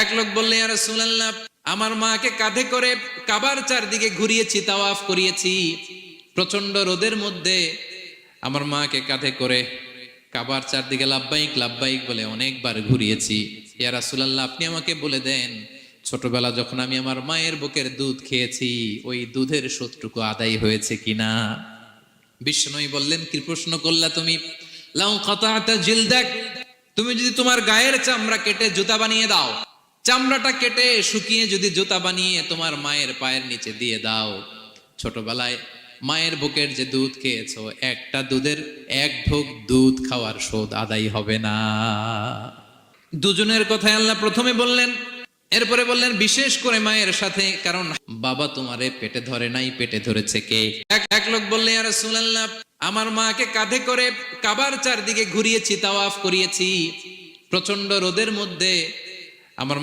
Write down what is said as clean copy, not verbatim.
এক লোক বললেন, ইয়া রাসূলুল্লাহ, আমার মাকে কাঁধে করে কাবার চারদিকে ঘুরিয়েছি, তাওয়াফ করিয়েছি। প্রচন্ড রোদের মধ্যে আমার মাকে কাঁধে করে কাবার চারদিকে লাব্বাইক লাব্বাইক বলে অনেকবার ঘুরিয়েছি। ইয়া রাসূলুল্লাহ, আপনি আমাকে বলে দেন, ছোটবেলা যখন আমি আমার মায়ের বুকের দুধ খেয়েছি, ওই দুধের শোধটুকু আদায় হয়েছে কিনা? বিষ্ণুই বললেন, কি প্রশ্ন করলা তুমি? লাউ কাতাতা জিলদাক, তুমি যদি তোমার গায়ের চামড়া কেটে জুতা বানিয়ে দাও, চামড়াটা কেটে শুকিয়ে যদি জুতা বানিয়ে তোমার মায়ের পায়ের নিচে দিয়ে দাও, ছোটবেলায় মায়ের বুকের যে দুধ খেয়েছো, একটা দুধের এক ঢোক দুধ খাওয়ার শোধ আদায় হবে না। দুজনের কথাই আল্লাহ প্রথমে বললেন, এরপরে বললেন বিশেষ করে মায়ের সাথে, কারণ বাবা তোমারে পেটে ধরে নাই, পেটে ধরেছে কে? এক লোক বললেন, ইয়া রাসূলুল্লাহ, আমার মাকে কাঁধে করে কাবার চারদিকে ঘুরিয়েছি, তাওয়াফ করিয়েছি। প্রচন্ড রোদের মধ্যে আমার